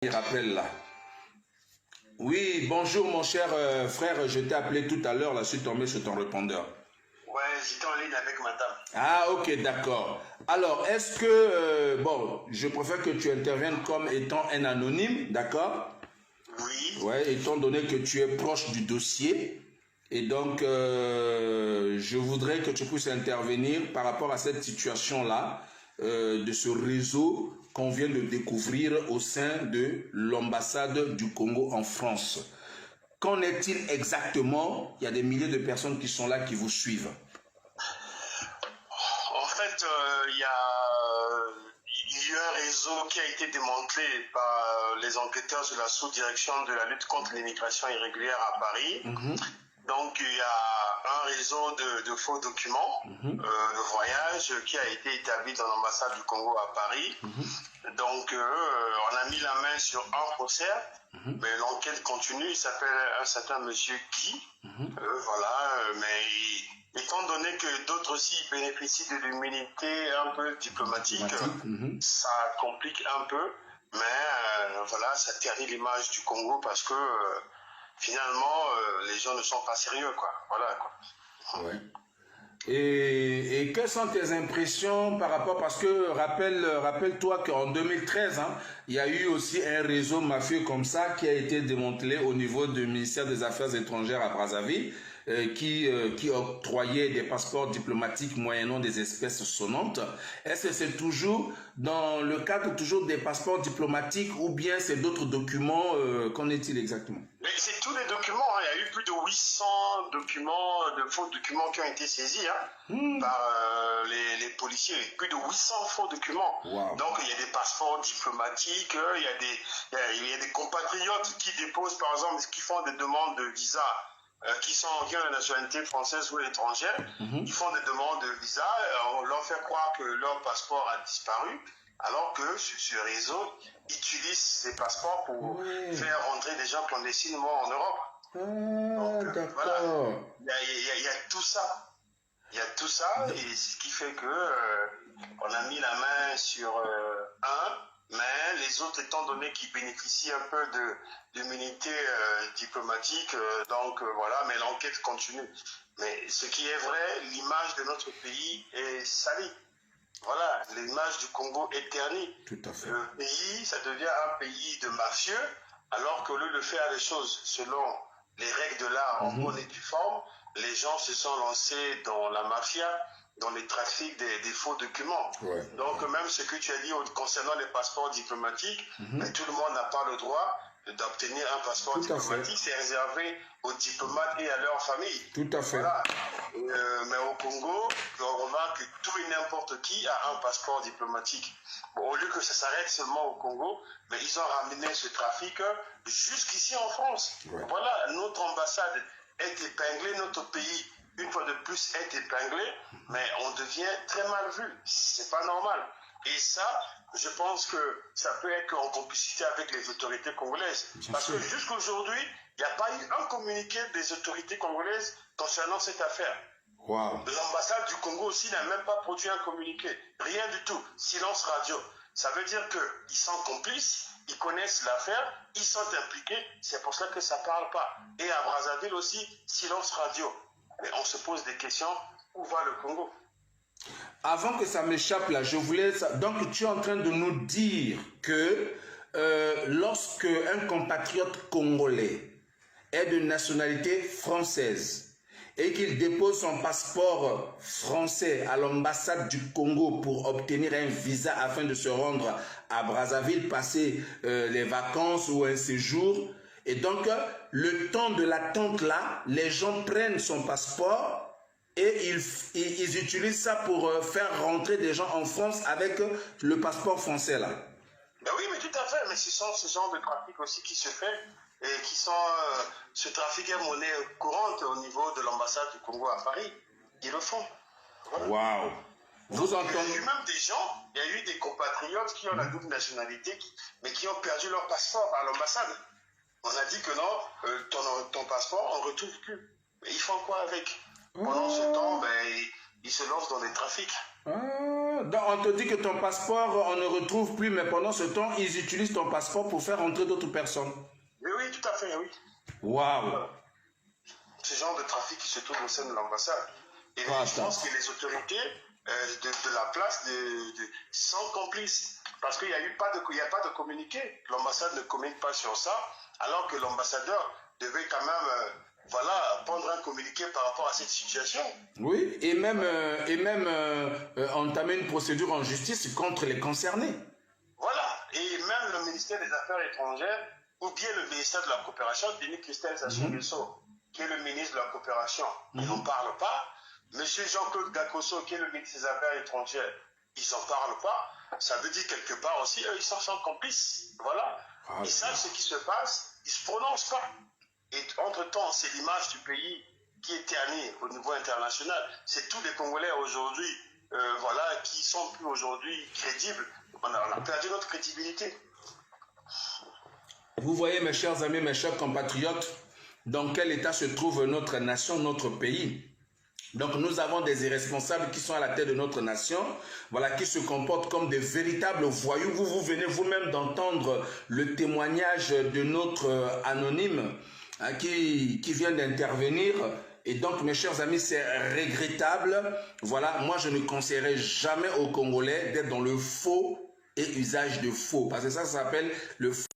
Il rappelle là. Oui, bonjour mon cher frère, je t'ai appelé tout à l'heure, là, je suis tombé sur ton répondeur. Ouais, j'étais en ligne avec madame. Ah, ok, d'accord. Alors, est-ce que, bon, je préfère que tu interviennes comme étant un anonyme, d'accord? Oui. Ouais, étant donné que tu es proche du dossier. Et donc, je voudrais que tu puisses intervenir par rapport à cette situation-là, de ce réseau qu'on vient de découvrir au sein de l'ambassade du Congo en France. Qu'en est-il exactement? Il y a des milliers de personnes qui sont là, qui vous suivent. En fait, il y a eu un réseau qui a été démantelé par les enquêteurs de la sous-direction de la lutte contre l'immigration irrégulière à Paris. Donc, il y a un réseau de faux documents de voyage qui a été établi dans l'ambassade du Congo à Paris. Donc, on a mis la main sur un procès, mais l'enquête continue. Il s'appelle un certain monsieur Guy. Voilà, mais étant donné que d'autres aussi bénéficient de l'immunité un peu diplomatique, ça complique un peu. Mais voilà, ça ternit l'image du Congo parce que finalement, les gens ne sont pas sérieux, quoi. Voilà, quoi. Ouais. Et quelles sont tes impressions par rapport, parce que rappelle-toi qu'en 2013, hein, il y a eu aussi un réseau mafieux comme ça qui a été démantelé au niveau du ministère des Affaires étrangères à Brazzaville, qui octroyait des passeports diplomatiques moyennant des espèces sonnantes. Est-ce que c'est toujours dans le cadre toujours des passeports diplomatiques ou bien c'est d'autres documents? Qu'en est-il exactement? Mais c'est tous les documents, hein. Il y a eu plus de 800 documents, de faux documents qui ont été saisis par les policiers. Plus de 800 faux documents. Wow. Donc il y a des passeports diplomatiques, il y a des compatriotes qui déposent par exemple, qui font des demandes de visa, qui ont la nationalité française ou étrangère, qui font des demandes de visa, on leur fait croire que leur passeport a disparu, alors que ce réseau utilise ces passeports pour faire rentrer des gens clandestinement en Europe. Donc, voilà, il y a tout ça. Il y a tout ça, et ce qui fait que on a mis la main sur un, mais les autres, étant donné qu'ils bénéficient un peu d'immunité diplomatique, donc voilà, mais l'enquête continue. Mais ce qui est vrai, l'image de notre pays est salie. Voilà, l'image du Congo est ternie. Tout à fait. Le pays, ça devient un pays de mafieux, alors qu'au lieu de faire les choses selon les règles de l'art en bonne et due forme, les gens se sont lancés dans la mafia, dans les trafics des faux documents. Ouais. Donc même ce que tu as dit concernant les passeports diplomatiques, mais tout le monde n'a pas le droit d'obtenir un passeport diplomatique, c'est réservé aux diplomates et à leur famille. Tout à fait. Voilà. Mais au Congo, on remarque que tout et n'importe qui a un passeport diplomatique. Bon, au lieu que ça s'arrête seulement au Congo, mais ils ont ramené ce trafic jusqu'ici en France. Ouais. Voilà, notre ambassade est épinglée, notre pays, une fois de plus, est épinglé, mais on devient très mal vu. C'est pas normal. Et ça, je pense que ça peut être en complicité avec les autorités congolaises. Parce que jusqu'aujourd'hui, il n'y a pas eu un communiqué des autorités congolaises concernant cette affaire. Wow. L'ambassade du Congo aussi n'a même pas produit un communiqué. Rien du tout. Silence radio. Ça veut dire qu'ils sont complices, ils connaissent l'affaire, ils sont impliqués. C'est pour ça que ça ne parle pas. Et à Brazzaville aussi, silence radio. Mais on se pose des questions. Où va le Congo? Avant que ça m'échappe là, je voulais... Donc tu es en train de nous dire que lorsque un compatriote congolais est de nationalité française et qu'il dépose son passeport français à l'ambassade du Congo pour obtenir un visa afin de se rendre à Brazzaville, passer les vacances ou un séjour, et donc le temps de l'attente là, les gens prennent son passeport et ils utilisent ça pour faire rentrer des gens en France avec le passeport français là. Ben oui, mais tout à fait, mais ce sont ce genre de trafic aussi qui se fait et qui sont ce trafic est monnaie courante au niveau de l'ambassade du Congo à Paris. Ils le font. Voilà. Waouh. Vous entendez? Il y a eu même des gens, il y a eu des compatriotes qui ont la double nationalité, mais qui ont perdu leur passeport à l'ambassade. On a dit que non, ton passeport, on ne retrouve plus. Mais ils font quoi avec? Pendant ce temps, ben, ils se lancent dans des trafics. Ah, Donc, on te dit que ton passeport, on ne retrouve plus, mais pendant ce temps, ils utilisent ton passeport pour faire entrer d'autres personnes. Oui, tout à fait, oui. Waouh! Voilà. Ce genre de trafic qui se trouve au sein de l'ambassade. Et je pense que les autorités de la place sont complices. Parce qu'il n'y a pas de communiqué. L'ambassade ne communique pas sur ça, alors que l'ambassadeur devait quand même prendre un communiqué par rapport à cette situation. Oui, et même entamer une procédure en justice contre les concernés. Voilà, et même le ministère des Affaires étrangères, ou bien le ministère de la Coopération, Denis Christelle Sassou Nguesso, qui est le ministre de la Coopération, ils n'en parlent pas. Monsieur Jean-Claude Gakosso, qui est le ministre des Affaires étrangères, ils n'en parlent pas. Ça veut dire quelque part aussi, eux, ils sont complices. Voilà. Ils savent ce qui se passe, ils ne se prononcent pas. Et entre-temps, c'est l'image du pays qui est ternie au niveau international. C'est tous les Congolais aujourd'hui, qui sont plus aujourd'hui crédibles. On a perdu notre crédibilité. Vous voyez, mes chers amis, mes chers compatriotes, dans quel état se trouve notre nation, notre pays. Donc nous avons des irresponsables qui sont à la tête de notre nation, qui se comportent comme des véritables voyous. Vous venez vous-même d'entendre le témoignage de notre anonyme qui vient d'intervenir. Et donc mes chers amis, c'est regrettable. Moi je ne conseillerais jamais aux Congolais d'être dans le faux et usage de faux. Parce que ça s'appelle le faux.